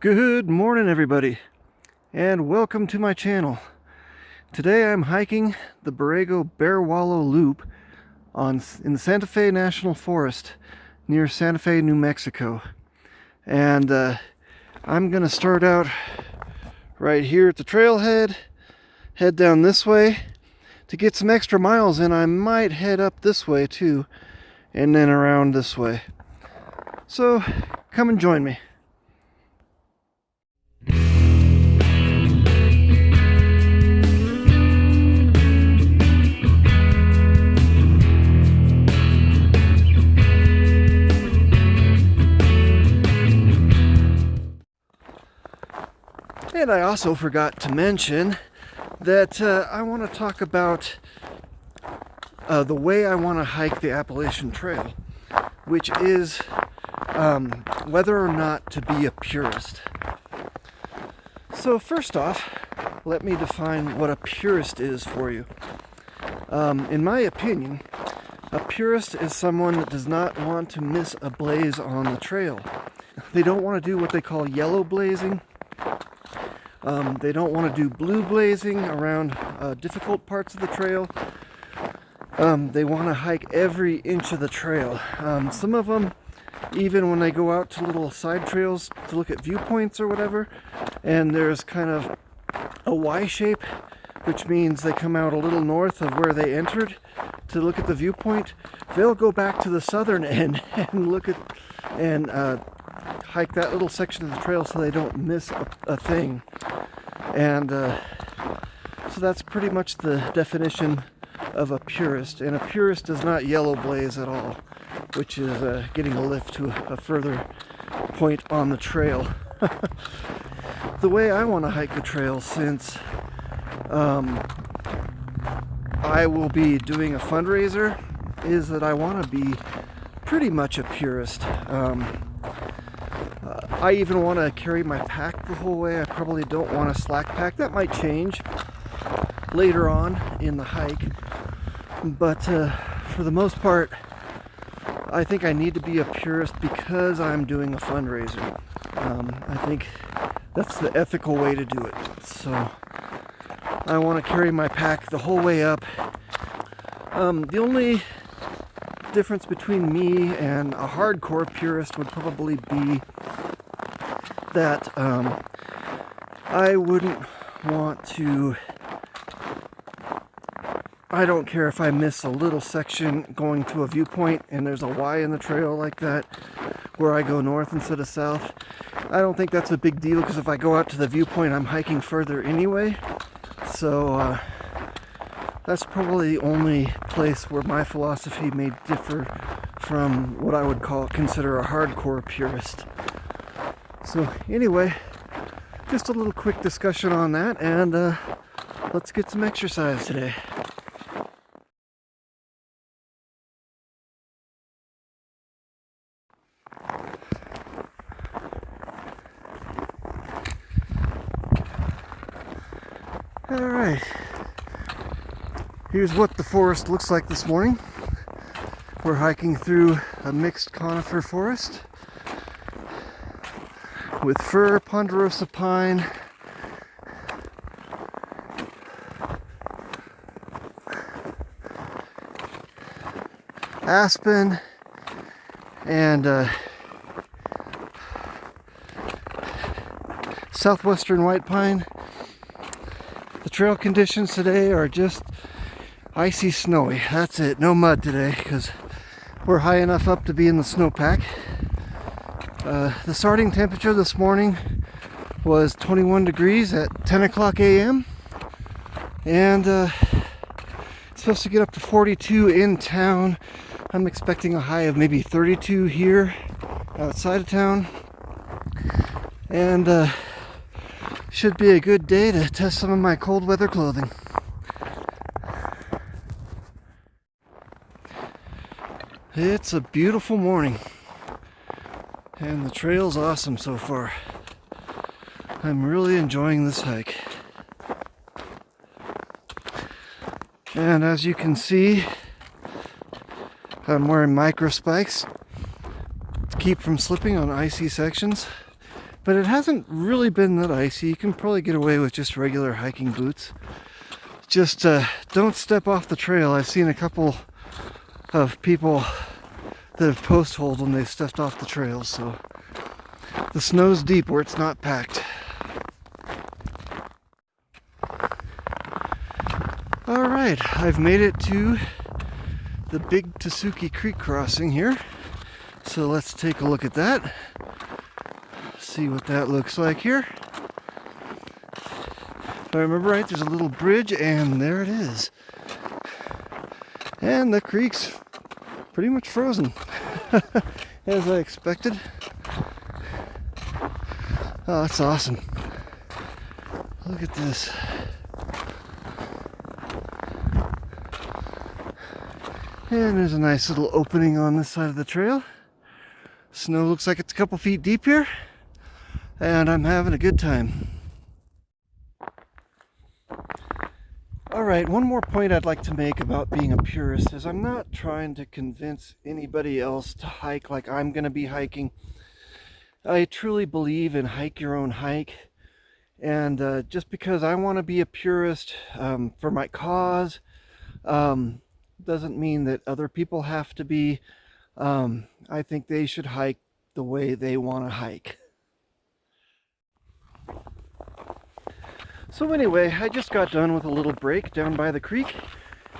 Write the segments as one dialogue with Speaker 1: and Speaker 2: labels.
Speaker 1: Good morning, everybody, and welcome to my channel. Today I'm hiking the Borrego-bear wallow loop in the Santa Fe National Forest near Santa Fe, New Mexico. And I'm gonna start out right here at the trailhead, head down this way. To get some extra miles in, I might head up this way too, and then around this way. So come and join me. And I also forgot to mention that I want to talk about the way I want to hike the Appalachian Trail, which is whether or not to be a purist. So first off, let me define what a purist is for you. In my opinion, a purist is someone that does not want to miss a blaze on the trail. They don't want to do what they call yellow blazing. They don't want to do blue blazing around difficult parts of the trail. They want to hike every inch of the trail. Some of them, even when they go out to little side trails to look at viewpoints or whatever, and there's kind of a Y shape, which means they come out a little north of where they entered to look at the viewpoint, they'll go back to the southern end and look at and hike that little section of the trail so they don't miss a thing. And so that's pretty much the definition of a purist. And a purist does not yellow blaze at all, which is getting a lift to a further point on the trail. The way I want to hike the trail, since I will be doing a fundraiser, is that I want to be pretty much a purist. I even want to carry my pack the whole way. I probably don't want a slack pack. That might change later on in the hike. But for the most part, I think I need to be a purist because I'm doing a fundraiser. I think that's the ethical way to do it. So I want to carry my pack the whole way up. The only difference between me and a hardcore purist would probably be that I wouldn't want to, I don't care if I miss a little section going to a viewpoint and there's a Y in the trail like that where I go north instead of south. I don't think that's a big deal, because if I go out to the viewpoint I'm hiking further anyway. So that's probably the only place where my philosophy may differ from what I would consider a hardcore purist. So anyway, just a little quick discussion on that, and let's get some exercise today. Alright, here's what the forest looks like this morning. We're hiking through a mixed conifer forest with fir, ponderosa pine, aspen, and southwestern white pine. The trail conditions today are just icy snowy. That's it, no mud today, because we're high enough up to be in the snowpack. The starting temperature this morning was 21 degrees at 10 o'clock a.m. and it's supposed to get up to 42 in town. I'm expecting a high of maybe 32 here outside of town, and should be a good day to test some of my cold weather clothing. It's a beautiful morning, and the trail's awesome so far. I'm really enjoying this hike. And as you can see, I'm wearing micro spikes to keep from slipping on icy sections. but it hasn't really been that icy. You can probably get away with just regular hiking boots. Just don't step off the trail. I've seen a couple of people that have post-holed when they've stepped off the trail, so the snow's deep where it's not packed. Alright, I've made it to the Big Tasuki Creek crossing here. So let's take a look at that. See what that looks like here. If I remember right, there's a little bridge, and there it is. And the creek's pretty much frozen, as I expected. Oh, that's awesome. Look at this. And there's a nice little opening on this side of the trail. Snow looks like it's a couple feet deep here, and I'm having a good time. Alright, one more point I'd like to make about being a purist is I'm not trying to convince anybody else to hike like I'm going to be hiking. I truly believe in hike your own hike, and just because I want to be a purist for my cause doesn't mean that other people have to be. I think they should hike the way they want to hike. So anyway, I just got done with a little break down by the creek,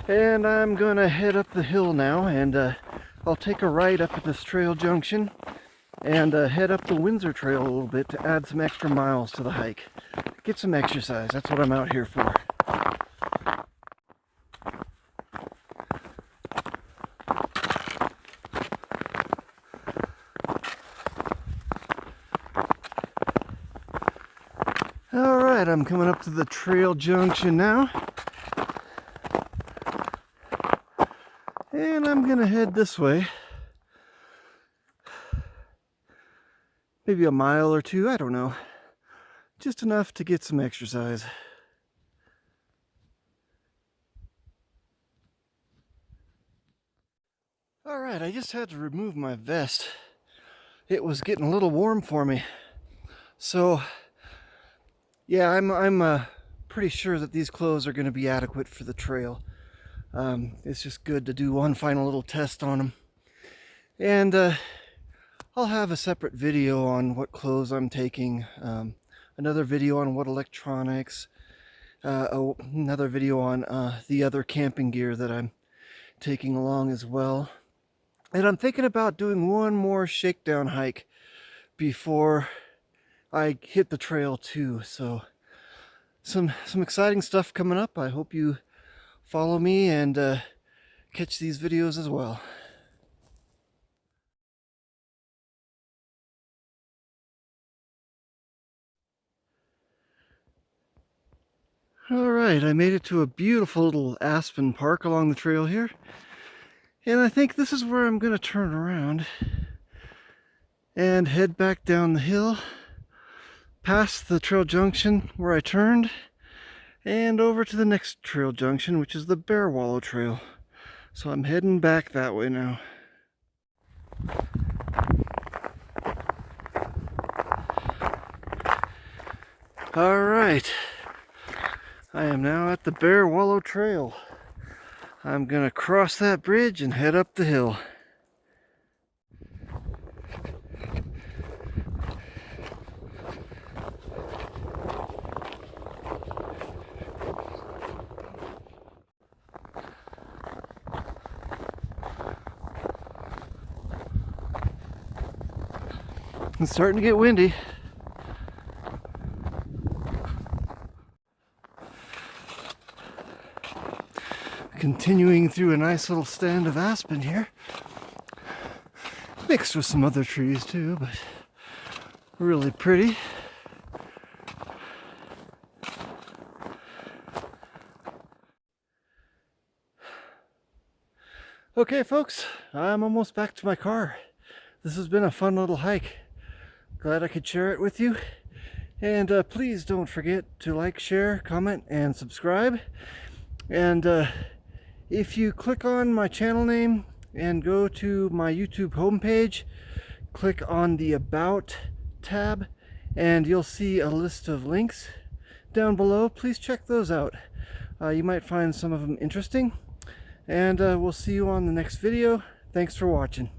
Speaker 1: and I'm gonna head up the hill now, and I'll take a right up at this trail junction and head up the Windsor Trail a little bit to add some extra miles to the hike. Get some exercise, that's what I'm out here for. Alright, I'm coming up to the trail junction now. And I'm gonna head this way. Maybe a mile or two, I don't know. Just enough to get some exercise. Alright, I just had to remove my vest. It was getting a little warm for me. So yeah, I'm pretty sure that these clothes are going to be adequate for the trail. It's just good to do one final little test on them. And I'll have a separate video on what clothes I'm taking, another video on what electronics, another video on the other camping gear that I'm taking along as well. And I'm thinking about doing one more shakedown hike before I hit the trail too. So some exciting stuff coming up. I hope you follow me and catch these videos as well. Alright, I made it to a beautiful little aspen park along the trail here. And I think this is where I'm going to turn around and head back down the hill, past the trail junction where I turned, and over to the next trail junction, which is the Bear Wallow Trail. So I'm heading back that way now. Alright, I am now at the Bear Wallow Trail. I'm gonna cross that bridge and head up the hill. It's starting to get windy. Continuing through a nice little stand of aspen here, mixed with some other trees too, but really pretty. Okay folks, I'm almost back to my car. This has been a fun little hike. Glad I could share it with you. And please don't forget to like, share, comment, and subscribe. And if you click on my channel name and go to my YouTube homepage, click on the About tab, and you'll see a list of links down below. Please check those out. You might find some of them interesting, and we'll see you on the next video. Thanks for watching.